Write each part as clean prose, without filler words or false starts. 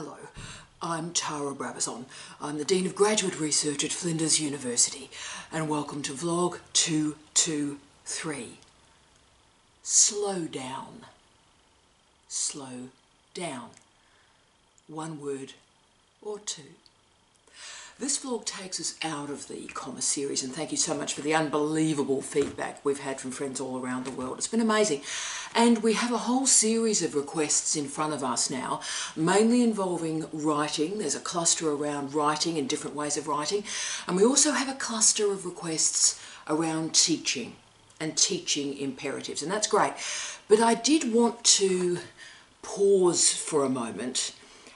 Hello, I'm Tara Brabazon. I'm the Dean of Graduate Research at Flinders University, and welcome to Vlog 223. Slow down. Slow down. One word or two. This vlog takes us out of the comma series, and thank you so much for the unbelievable feedback we've had from friends all around the world. It's been amazing. And we have a whole series of requests in front of us now, mainly involving writing. There's a cluster around writing and different ways of writing. And we also have a cluster of requests around teaching and teaching imperatives, and that's great. But I did want to pause for a moment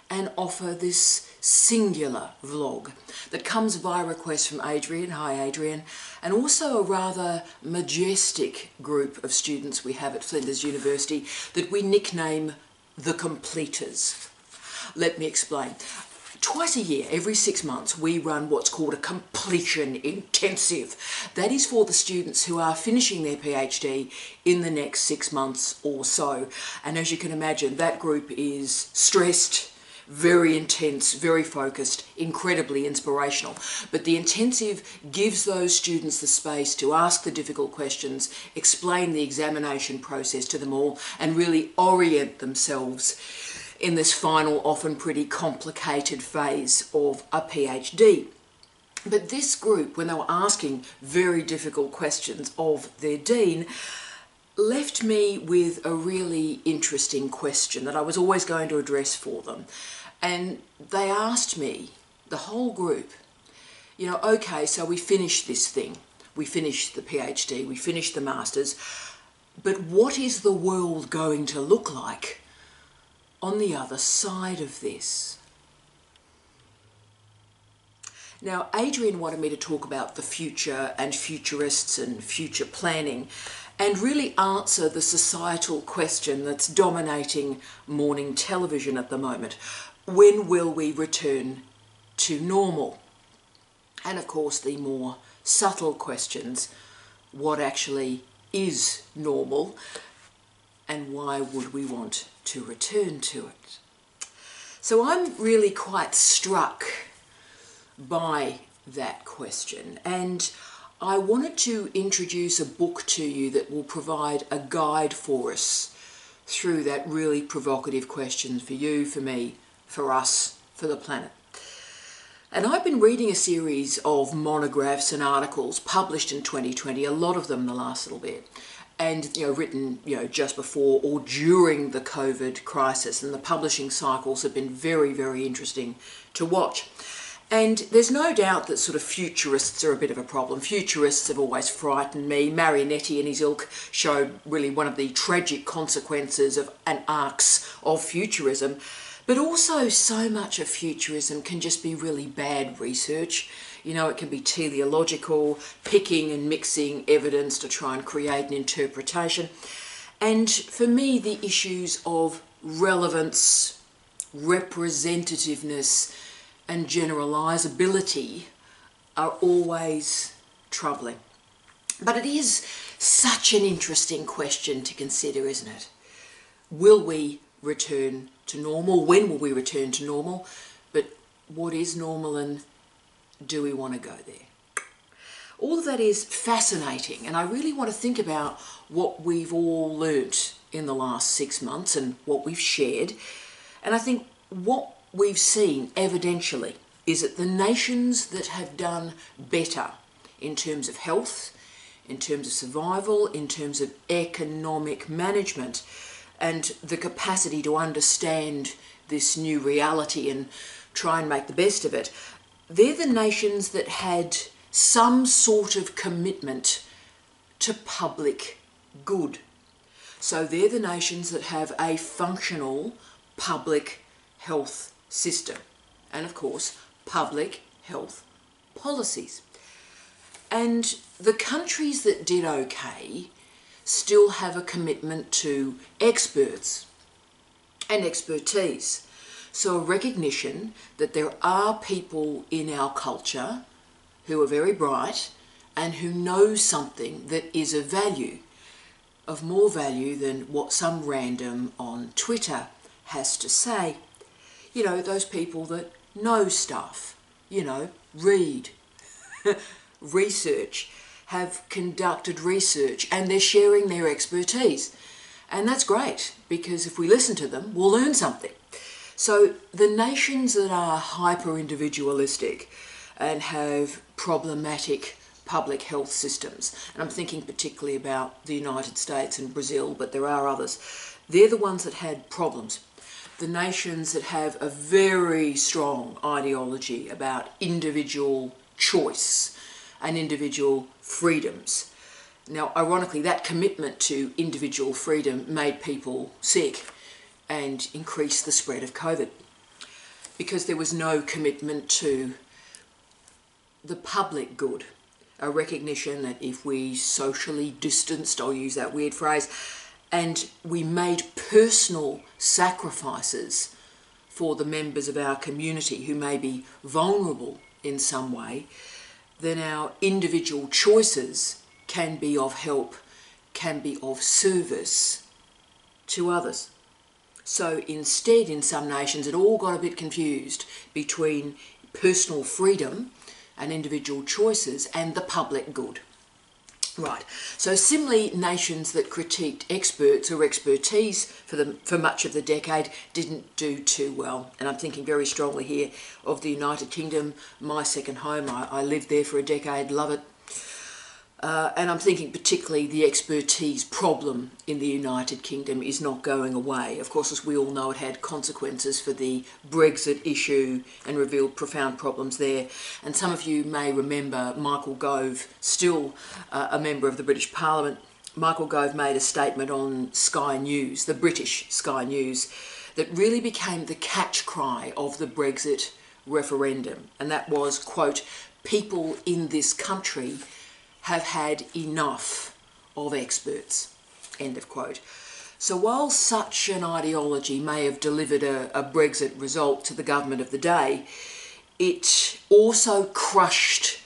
and offer this singular vlog that comes via request from Adrian. Hi Adrian. And also a rather majestic group of students we have at Flinders University that we nickname the Completers. Let me explain. Twice a year, every 6 months, we run what's called a completion intensive. That is for the students who are finishing their PhD in the next 6 months or so. And as you can imagine, that group is stressed, very intense, very focused, incredibly inspirational. But the intensive gives those students the space to ask the difficult questions, explain the examination process to them all, and really orient themselves in this final, often pretty complicated phase of a PhD. But this group, when they were asking very difficult questions of their dean, left me with a really interesting question that I was always going to address for them. And they asked me, the whole group, you know, okay, so we finished this thing. We finished the PhD, we finished the Masters, but what is the world going to look like on the other side of this? Now, Adrian wanted me to talk about the future and futurists and future planning, and really answer the societal question that's dominating morning television at the moment. When will we return to normal? And of course, the more subtle questions, what actually is normal and why would we want to return to it? So I'm really quite struck by that question, and I wanted to introduce a book to you that will provide a guide for us through that really provocative question for you, for me, for us, for the planet. And I've been reading a series of monographs and articles published in 2020, a lot of them the last little bit, and written just before or during the COVID crisis, and the publishing cycles have been very, very interesting to watch. And there's no doubt that sort of futurists are a bit of a problem. Futurists have always frightened me. Marionetti and his ilk showed really one of the tragic consequences of and arcs of futurism. But also so much of futurism can just be really bad research. It can be teleological, picking and mixing evidence to try and create an interpretation. And for me, the issues of relevance, representativeness, and generalizability are always troubling. But it is such an interesting question to consider, isn't it? Will we return to normal? When will we return to normal? But what is normal, and do we want to go there? All of that is fascinating, and I really want to think about what we've all learnt in the last 6 months and what we've shared. And I think what we've seen evidentially is that the nations that have done better in terms of health, in terms of survival, in terms of economic management, and the capacity to understand this new reality and try and make the best of it, they're the nations that had some sort of commitment to public good. So they're the nations that have a functional public health system, and of course public health policies. And the countries that did okay still have a commitment to experts and expertise. So a recognition that there are people in our culture who are very bright and who know something that is of value, of more value than what some random on Twitter has to say. You know, those people that know stuff, you know, read, research, have conducted research, and they're sharing their expertise. And that's great, because if we listen to them, we'll learn something. So the nations that are hyper-individualistic and have problematic public health systems, and I'm thinking particularly about the United States and Brazil, but there are others, they're the ones that had problems. The nations that have a very strong ideology about individual choice and individual freedoms. Now, ironically, that commitment to individual freedom made people sick and increased the spread of COVID, because there was no commitment to the public good, a recognition that if we socially distanced, I'll use that weird phrase, and we made personal sacrifices for the members of our community who may be vulnerable in some way, then our individual choices can be of help, can be of service to others. So instead, in some nations, it all got a bit confused between personal freedom and individual choices and the public good. Right, so similarly, nations that critiqued experts or expertise for much of the decade didn't do too well. And I'm thinking very strongly here of the United Kingdom, my second home. I lived there for a decade, love it. And I'm thinking particularly the expertise problem in the United Kingdom is not going away. Of course, as we all know, it had consequences for the Brexit issue and revealed profound problems there. And some of you may remember Michael Gove, still a member of the British Parliament. Michael Gove made a statement on Sky News, the British Sky News, that really became the catch cry of the Brexit referendum. And that was, quote, "People in this country have had enough of experts," end of quote. So while such an ideology may have delivered a Brexit result to the government of the day, it also crushed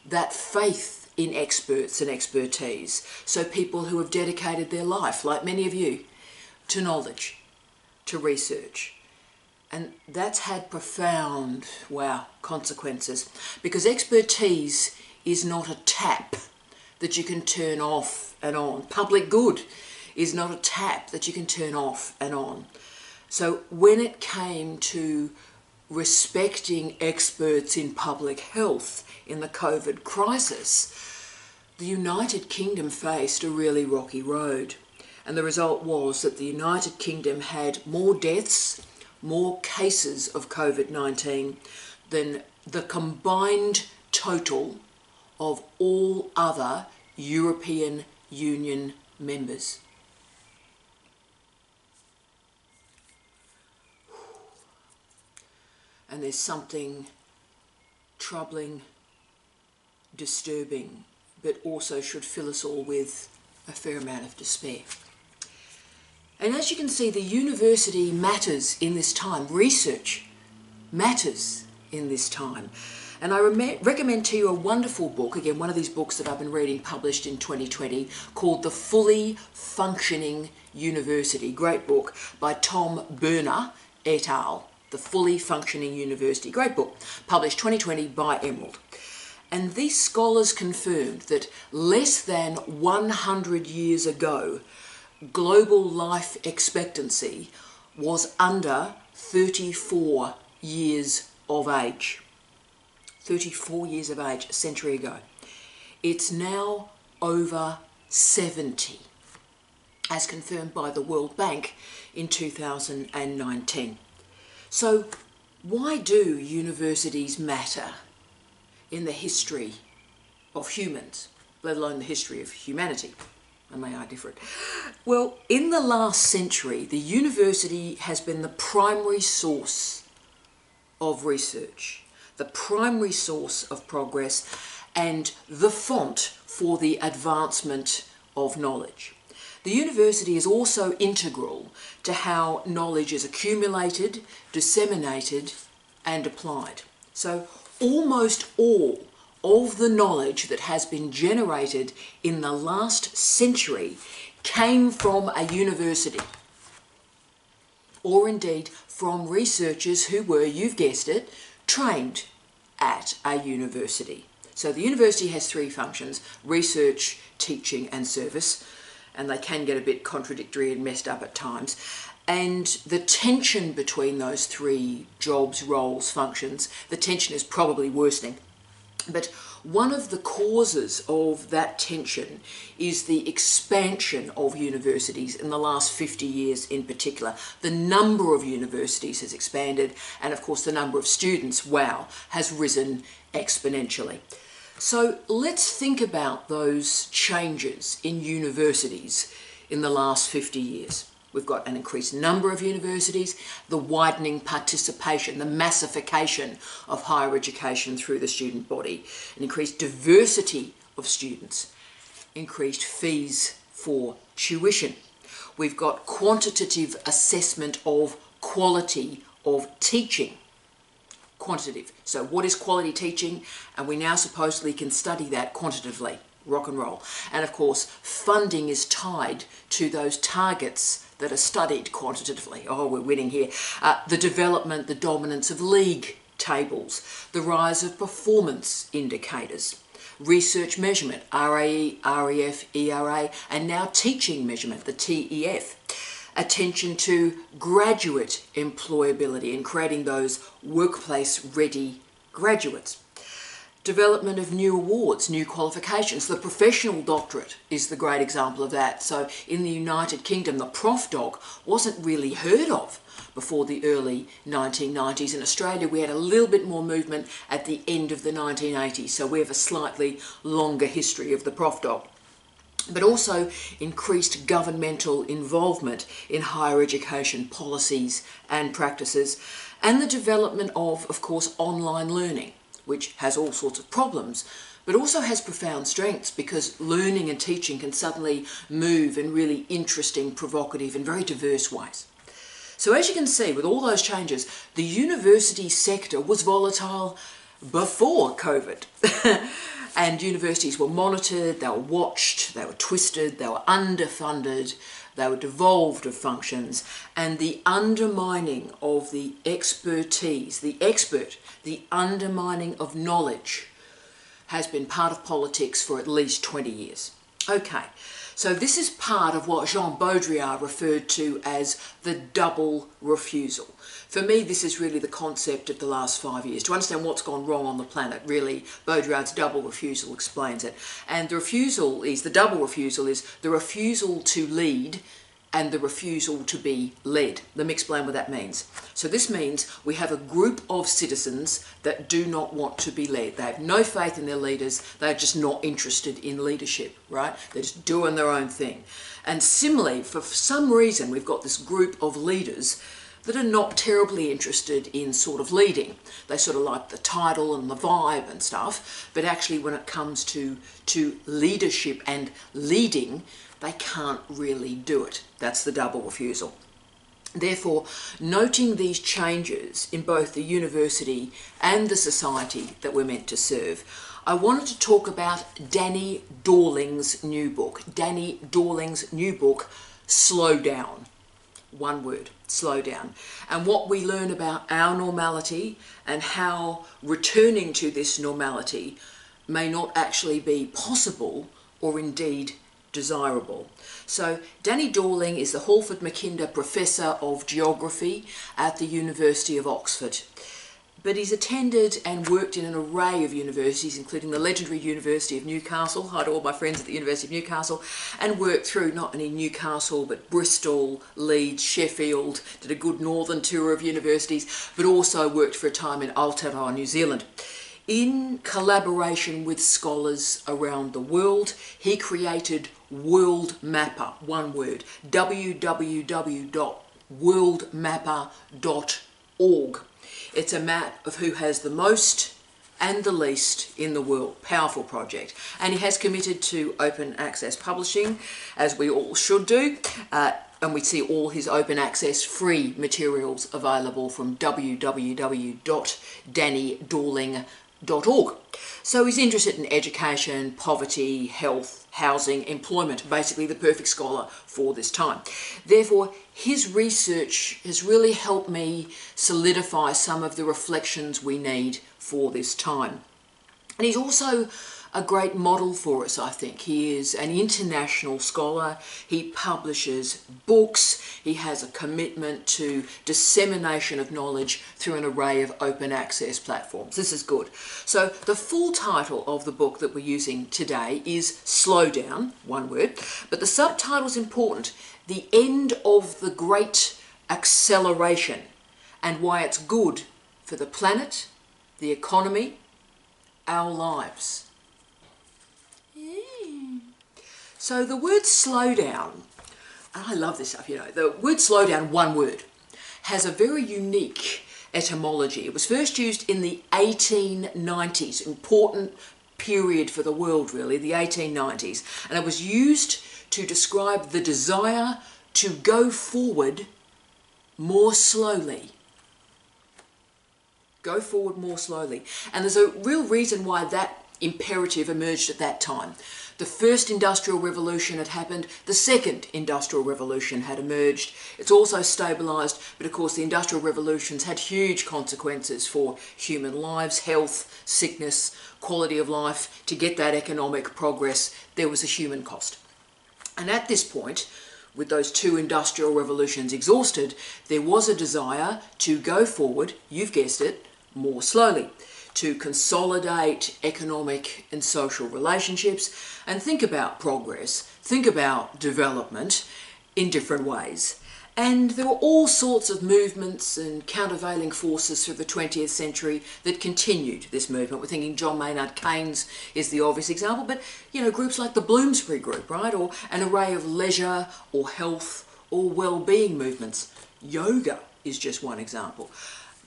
that faith in experts and expertise. So people who have dedicated their life, like many of you, to knowledge, to research. And that's had profound, wow, consequences, because expertise is not a tap that you can turn off and on. Public good is not a tap that you can turn off and on. So when it came to respecting experts in public health in the COVID crisis, the United Kingdom faced a really rocky road. And the result was that the United Kingdom had more deaths, more cases of COVID-19 than the combined total of all other European Union members. And there's something troubling, disturbing, but also should fill us all with a fair amount of despair. And as you can see, the university matters in this time. Research matters in this time. And I recommend to you a wonderful book, again, one of these books that I've been reading, published in 2020, called The Fully Functioning University. Great book by Tom Berner et al. The Fully Functioning University. Great book, published 2020 by Emerald. And these scholars confirmed that less than 100 years ago, global life expectancy was under 34 years of age. 34 years of age, a century ago. It's now over 70, as confirmed by the World Bank in 2019. So why do universities matter in the history of humans, let alone the history of humanity? And they are different. Well, in the last century, the university has been the primary source of research, the primary source of progress, and the font for the advancement of knowledge. The university is also integral to how knowledge is accumulated, disseminated, and applied. So almost all of the knowledge that has been generated in the last century came from a university. or indeed from researchers who were, you've guessed it, trained at a university. So the university has three functions: research, teaching and service, and they can get a bit contradictory and messed up at times. And the tension between those three jobs, roles, functions, the tension is probably worsening. But one of the causes of that tension is the expansion of universities in the last 50 years in particular. The number of universities has expanded, and of course the number of students, wow, has risen exponentially. So let's think about those changes in universities in the last 50 years. We've got an increased number of universities, the widening participation, the massification of higher education through the student body, an increased diversity of students, increased fees for tuition. We've got quantitative assessment of quality of teaching. Quantitative. So what is quality teaching? And we now supposedly can study that quantitatively. Rock and roll. And of course, funding is tied to those targets that are studied quantitatively. Oh, we're winning here. The development, the dominance of league tables, the rise of performance indicators, research measurement, RAE, REF, ERA, and now teaching measurement, the TEF. Attention to graduate employability and creating those workplace-ready graduates. Development of new awards, new qualifications. The professional doctorate is the great example of that. So in the United Kingdom, the prof doc wasn't really heard of before the early 1990s. In Australia, we had a little bit more movement at the end of the 1980s. So we have a slightly longer history of the prof doc. But also increased governmental involvement in higher education policies and practices, and the development of course, online learning, which has all sorts of problems, but also has profound strengths because learning and teaching can suddenly move in really interesting, provocative and very diverse ways. So as you can see, with all those changes, the university sector was volatile before COVID. And universities were monitored, they were watched, they were twisted, they were underfunded, they were devolved of functions, and the undermining of the expertise, the undermining of knowledge has been part of politics for at least 20 years. Okay, so this is part of what Jean Baudrillard referred to as the double refusal. For me, this is really the concept of the last 5 years. To understand what's gone wrong on the planet, really, Baudrillard's double refusal explains it. And the double refusal is the refusal to lead and the refusal to be led. Let me explain what that means. So this means we have a group of citizens that do not want to be led. They have no faith in their leaders. They're just not interested in leadership, right? They're just doing their own thing. And similarly, for some reason, we've got this group of leaders that are not terribly interested in sort of leading. They sort of like the title and the vibe and stuff, but actually when it comes to leadership and leading, they can't really do it. That's the double refusal. Therefore, noting these changes in both the university and the society that we're meant to serve, I wanted to talk about Donny Dorling's new book. Donny Dorling's new book, Slowdown. One word, Slowdown. And what we learn about our normality and how returning to this normality may not actually be possible or indeed desirable. So Donny Dorling is the Halford Mackinder Professor of Geography at the University of Oxford. But he's attended and worked in an array of universities, including the legendary University of Newcastle. Hi to all my friends at the University of Newcastle. And worked through not only Newcastle, but Bristol, Leeds, Sheffield, did a good northern tour of universities, but also worked for a time in Aotearoa, New Zealand. In collaboration with scholars around the world, he created World Mapper, one word, www.worldmapper.org. It's a map of who has the most and the least in the world. Powerful project. And he has committed to open access publishing, as we all should do. And we see all his open access free materials available from www.dannydorling.org. So he's interested in education, poverty, health, housing, employment, basically the perfect scholar for this time. Therefore, his research has really helped me solidify some of the reflections we need for this time. And he's also a great model for us, I think. He is an international scholar. He publishes books. He has a commitment to dissemination of knowledge through an array of open access platforms. This is good. So the full title of the book that we're using today is Slowdown, one word, but the subtitle is important: The End of the Great Acceleration, and why it's good for the planet, the economy, our lives. So the word slowdown, and I love this stuff, you know, the word slowdown, one word, has a very unique etymology. It was first used in the 1890s, important period for the world really, the 1890s, and it was used to describe the desire to go forward more slowly. Go forward more slowly. And there's a real reason why that imperative emerged at that time. The first industrial revolution had happened, the second industrial revolution had emerged. It's also stabilised, but of course the industrial revolutions had huge consequences for human lives, health, sickness, quality of life. To get that economic progress, there was a human cost. And at this point, with those two industrial revolutions exhausted, there was a desire to go forward, you've guessed it, more slowly, to consolidate economic and social relationships and think about progress, think about development in different ways. And there were all sorts of movements and countervailing forces through the 20th century that continued this movement. We're thinking John Maynard Keynes is the obvious example, but you know, groups like the Bloomsbury Group, right, or an array of leisure or health or well-being movements. Yoga is just one example.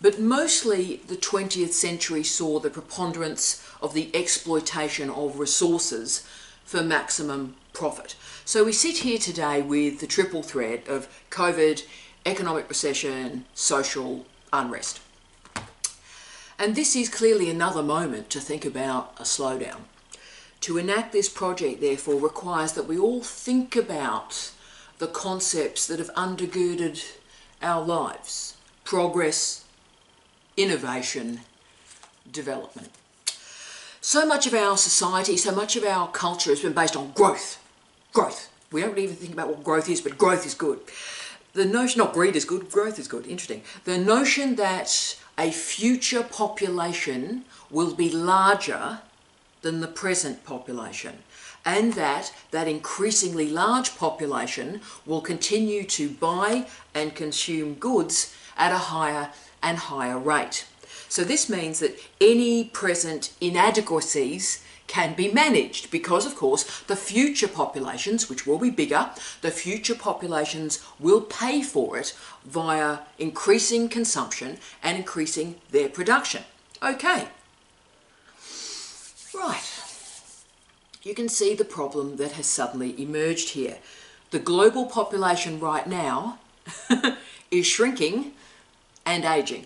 But mostly the 20th century saw the preponderance of the exploitation of resources for maximum profit. So we sit here today with the triple threat of COVID, economic recession, social unrest. And this is clearly another moment to think about a slowdown. To enact this project, therefore, requires that we all think about the concepts that have undergirded our lives: progress, innovation, development. So much of our society, so much of our culture has been based on growth. Growth. We don't even think about what growth is, but growth is good. The notion, not greed is good, growth is good, interesting. The notion that a future population will be larger than the present population, and that increasingly large population will continue to buy and consume goods at a higher and higher rate. So this means that any present inadequacies can be managed because, of course, the future populations, which will be bigger, the future populations will pay for it via increasing consumption and increasing their production. Okay. Right. You can see the problem that has suddenly emerged here. The global population right now is shrinking and aging.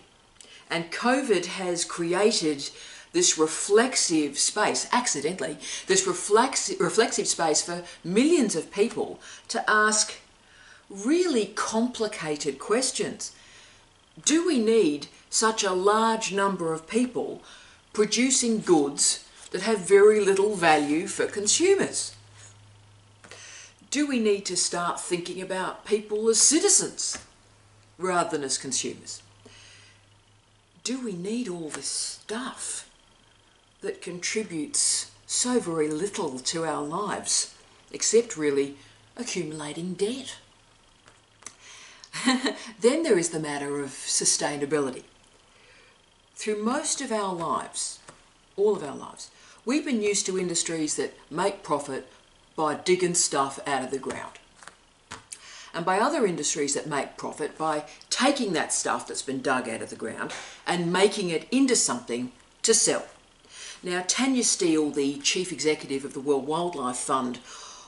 And COVID has created this reflexive space, accidentally, this reflexive space for millions of people to ask really complicated questions. Do we need such a large number of people producing goods that have very little value for consumers? Do we need to start thinking about people as citizens rather than as consumers? Do we need all this stuff that contributes so very little to our lives, except really accumulating debt? Then there is the matter of sustainability. Through most of our lives, all of our lives, we've been used to industries that make profit by digging stuff out of the ground, and by other industries that make profit by taking that stuff that's been dug out of the ground and making it into something to sell. Now, Tanya Steele, the chief executive of the World Wildlife Fund,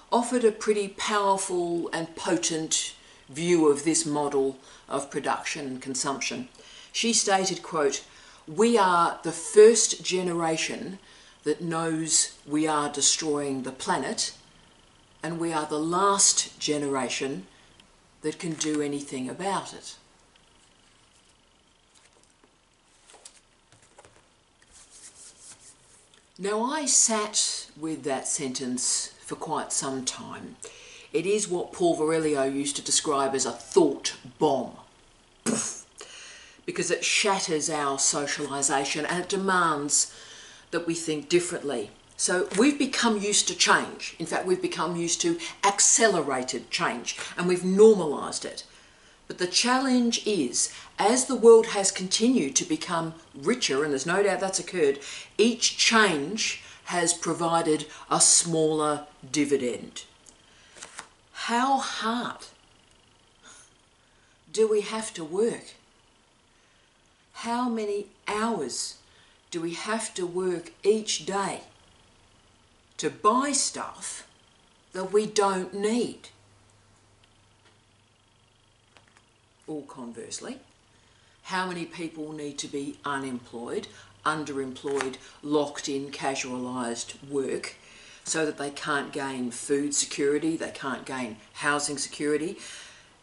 offered a pretty powerful and potent view of this model of production and consumption. She stated, quote, "We are the first generation that knows we are destroying the planet and we are the last generation that can do anything about it. Now, I sat with that sentence for quite some time. It is what Paul Virilio used to describe as a thought bomb, because it shatters our socialisation and it demands that we think differently. So we've become used to change. In fact, we've become used to accelerated change, and we've normalised it. But the challenge is, as the world has continued to become richer, and there's no doubt that's occurred, each change has provided a smaller dividend. How hard do we have to work? How many hours do we have to work each day to buy stuff that we don't need? Or conversely, how many people need to be unemployed, underemployed, locked in casualised work so that they can't gain food security, they can't gain housing security?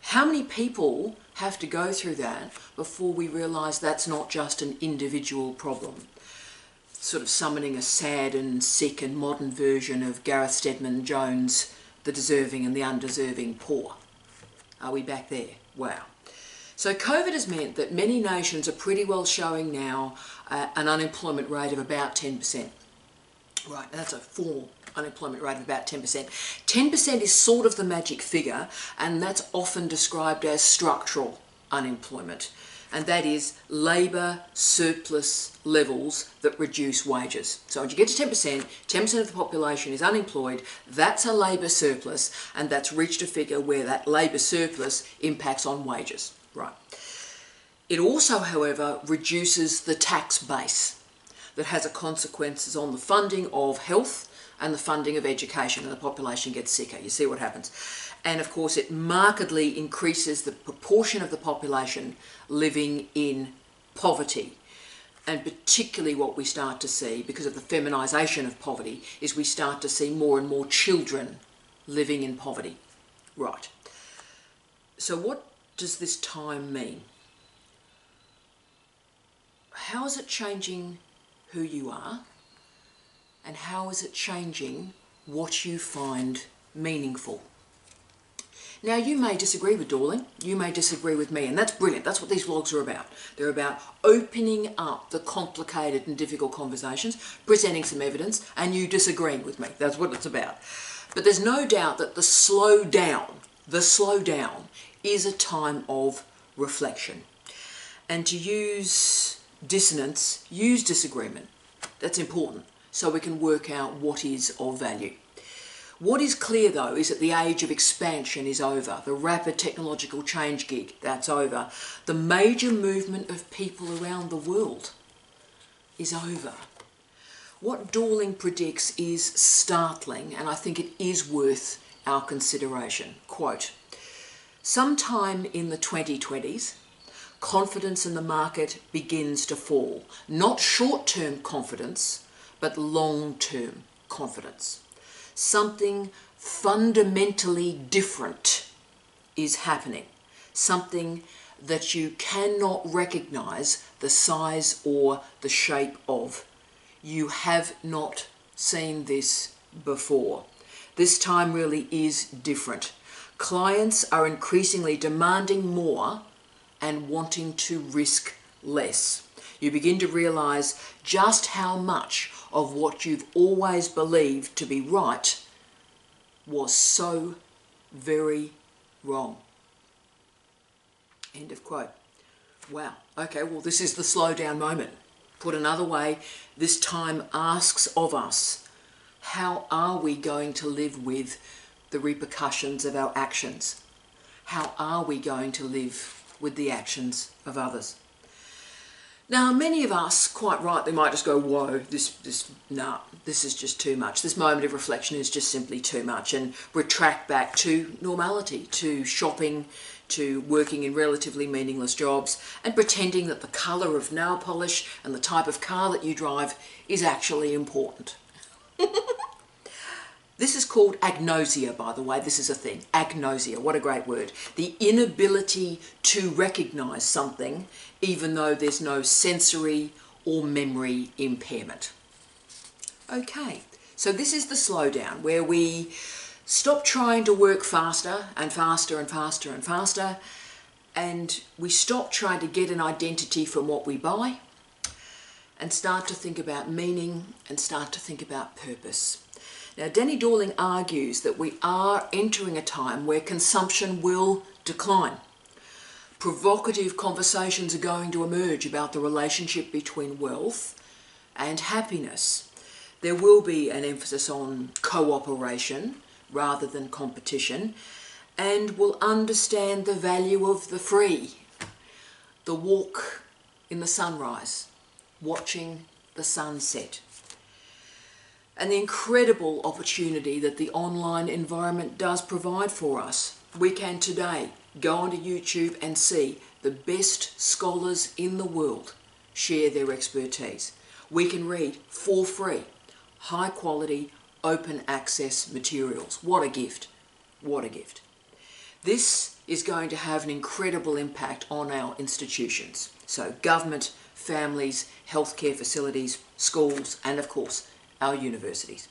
How many people have to go through that before we realise that's not just an individual problem? Sort of summoning a sad and sick and modern version of Gareth Stedman Jones' The Deserving and the Undeserving Poor. Are we back there? Wow. So COVID has meant that many nations are pretty well showing now an unemployment rate of about 10%. Right, that's a formal unemployment rate of about 10%. 10% is sort of the magic figure, and that's often described as structural unemployment. And that is labour surplus levels that reduce wages. So when you get to 10%, 10% of the population is unemployed, that's a labour surplus, and that's reached a figure where that labour surplus impacts on wages. Right. It also, however, reduces the tax base that has a consequences on the funding of health and the funding of education, and the population gets sicker. You see what happens. And of course it markedly increases the proportion of the population living in poverty. And particularly what we start to see, because of the feminisation of poverty, is we start to see more and more children living in poverty. Right. So what does this time mean? How is it changing who you are? And how is it changing what you find meaningful? Now, you may disagree with Dorling, you may disagree with me, and that's brilliant. That's what these vlogs are about. They're about opening up the complicated and difficult conversations, presenting some evidence, and you disagreeing with me. That's what it's about. But there's no doubt that the slowdown is a time of reflection. And to use dissonance, use disagreement. That's important, so we can work out what is of value. What is clear, though, is that the age of expansion is over. The rapid technological change gig, that's over. The major movement of people around the world is over. What Dorling predicts is startling, and I think it is worth our consideration. Quote, "Sometime in the 2020s, confidence in the market begins to fall. Not short-term confidence, but long-term confidence. Something fundamentally different is happening. Something that you cannot recognise the size or the shape of. You have not seen this before. This time really is different. Clients are increasingly demanding more and wanting to risk less. You begin to realise just how much of what you've always believed to be right was so very wrong." End of quote. Wow. Okay, well, this is the slowdown moment. Put another way, this time asks of us, how are we going to live with the repercussions of our actions? How are we going to live with the actions of others? Now, many of us, quite rightly, might just go, whoa, this is just too much. This moment of reflection is just simply too much, and retract back to normality, to shopping, to working in relatively meaningless jobs, and pretending that the colour of nail polish and the type of car that you drive is actually important. This is called agnosia, by the way. This is a thing. Agnosia. What a great word. The inability to recognise something even though there's no sensory or memory impairment. Okay, so this is the slowdown, where we stop trying to work faster and faster and faster and faster, and we stop trying to get an identity from what we buy and start to think about meaning and start to think about purpose. Now, Dorling argues that we are entering a time where consumption will decline. Provocative conversations are going to emerge about the relationship between wealth and happiness. There will be an emphasis on cooperation rather than competition, and we'll understand the value of the free, the walk in the sunrise, watching the sunset, and the incredible opportunity that the online environment does provide for us. We can today go onto YouTube and see the best scholars in the world share their expertise. We can read for free, high quality, open access materials. What a gift. What a gift. This is going to have an incredible impact on our institutions. So government, families, healthcare facilities, schools, and of course, our universities.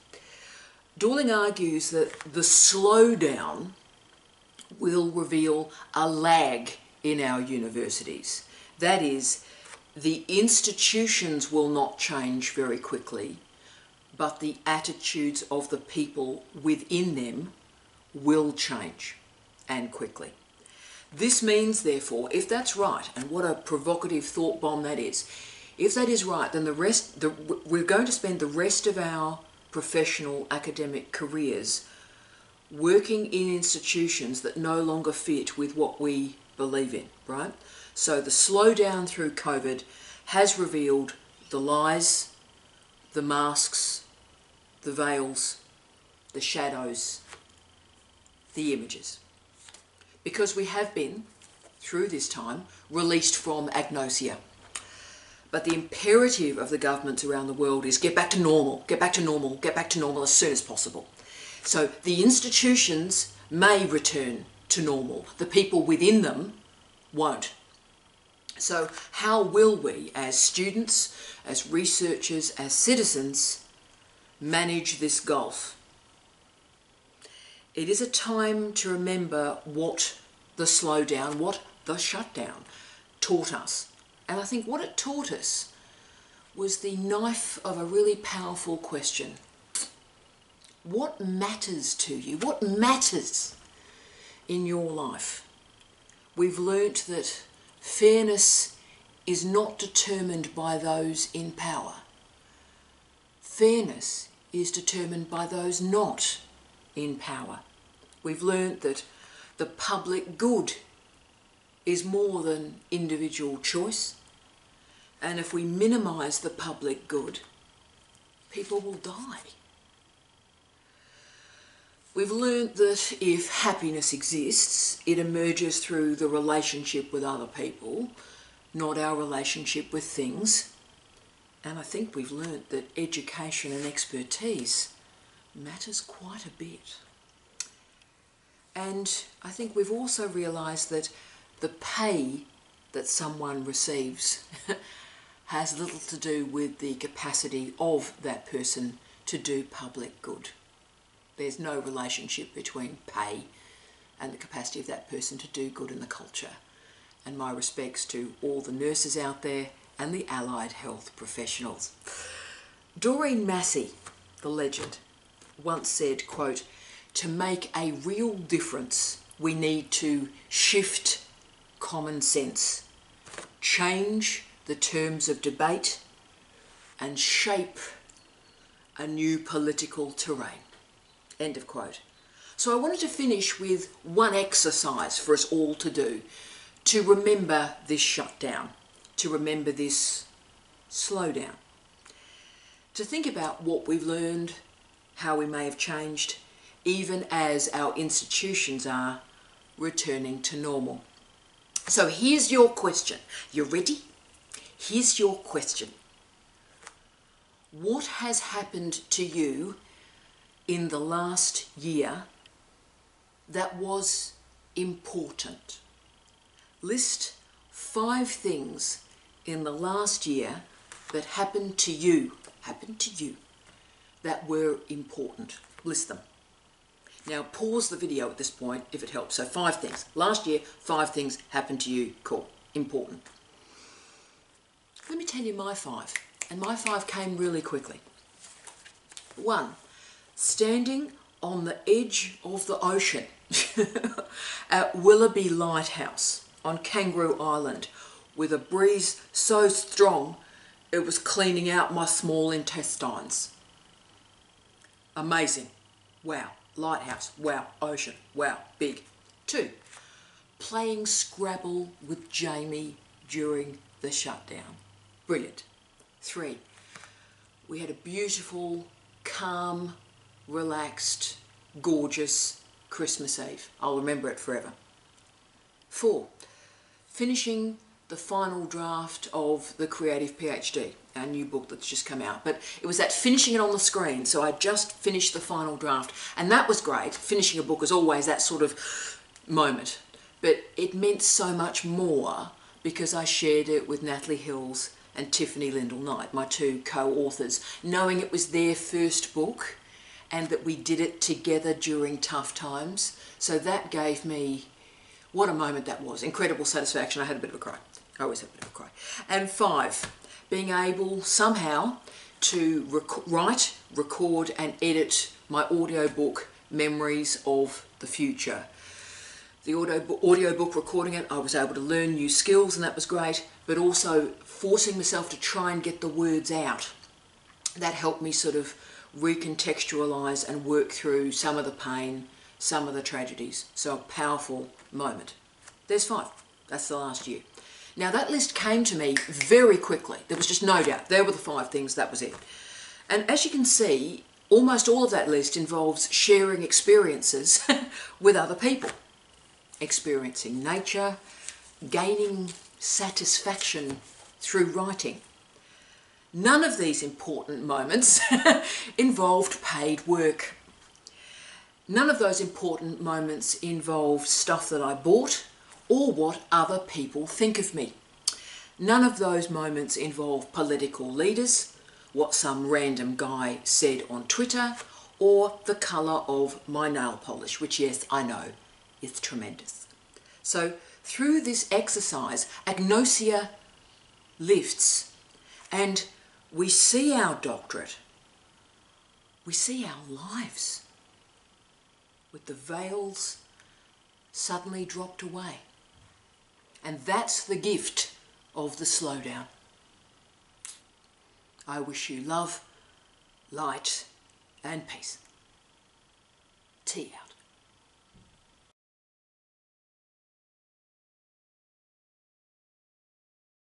Dorling argues that the slowdown will reveal a lag in our universities. That is, the institutions will not change very quickly, but the attitudes of the people within them will change, and quickly. This means, therefore, if that's right, and what a provocative thought bomb that is, if that is right, then we're going to spend the rest of our professional academic careers working in institutions that no longer fit with what we believe in, right? So the slowdown through COVID has revealed the lies, the masks, the veils, the shadows, the images. Because we have been, through this time, released from agnosia. But the imperative of the governments around the world is get back to normal, get back to normal, get back to normal as soon as possible. So the institutions may return to normal. The people within them won't. So how will we, as students, as researchers, as citizens, manage this gulf? It is a time to remember what the slowdown, what the shutdown taught us. And I think what it taught us was the knife of a really powerful question. What matters to you? What matters in your life? We've learnt that fairness is not determined by those in power. Fairness is determined by those not in power. We've learnt that the public good is more than individual choice. And if we minimise the public good, people will die. We've learnt that if happiness exists, it emerges through the relationship with other people, not our relationship with things. And I think we've learnt that education and expertise matters quite a bit. And I think we've also realised that the pay that someone receives has little to do with the capacity of that person to do public good. There's no relationship between pay and the capacity of that person to do good in the culture. And my respects to all the nurses out there and the allied health professionals. Doreen Massey, the legend, once said, quote, "To make a real difference, we need to shift common sense, change the terms of debate, and shape a new political terrain." End of quote. So I wanted to finish with one exercise for us all to do, to remember this shutdown, to remember this slowdown, to think about what we've learned, how we may have changed, even as our institutions are returning to normal. So here's your question. You ready? Here's your question. What has happened to you in the last year that was important. List 5 things in the last year that happened to you, that were important. List them. Now pause the video at this point if it helps. So 5 things. Last year, 5 things happened to you. Cool. Important. Let me tell you my 5. And my 5 came really quickly. 1. Standing on the edge of the ocean at Willoughby Lighthouse on Kangaroo Island with a breeze so strong it was cleaning out my small intestines. Amazing. Wow. Lighthouse. Wow. Ocean. Wow. Big. 2. Playing Scrabble with Jamie during the shutdown. Brilliant. 3. We had a beautiful, calm, relaxed, gorgeous Christmas Eve. I'll remember it forever. 4. Finishing the final draft of The Creative PhD, our new book that's just come out. But it was that finishing it on the screen, so I just finished the final draft. And that was great. Finishing a book is always that sort of moment. But it meant so much more because I shared it with Natalie Hills and Tiffany Lindell-Knight, my 2 co-authors, knowing it was their first book and that we did it together during tough times. So that gave me, what a moment that was. Incredible satisfaction. I had a bit of a cry. I always have a bit of a cry. And 5, being able somehow to write, record and edit my audiobook, Memories of the Future. The audiobook, recording it, I was able to learn new skills and that was great, but also forcing myself to try and get the words out. That helped me sort of recontextualise and work through some of the pain, some of the tragedies. So a powerful moment. There's 5. That's the last year. Now that list came to me very quickly. There was just no doubt. There were the 5 things, that was it. And as you can see, almost all of that list involves sharing experiences with other people. Experiencing nature, gaining satisfaction through writing. None of these important moments involved paid work. None of those important moments involved stuff that I bought or what other people think of me. None of those moments involve political leaders, what some random guy said on Twitter, or the colour of my nail polish, which, yes, I know, is tremendous. So through this exercise, agnosia lifts and we see our doctorate, we see our lives with the veils suddenly dropped away. And that's the gift of the slowdown. I wish you love, light and peace. Tea out.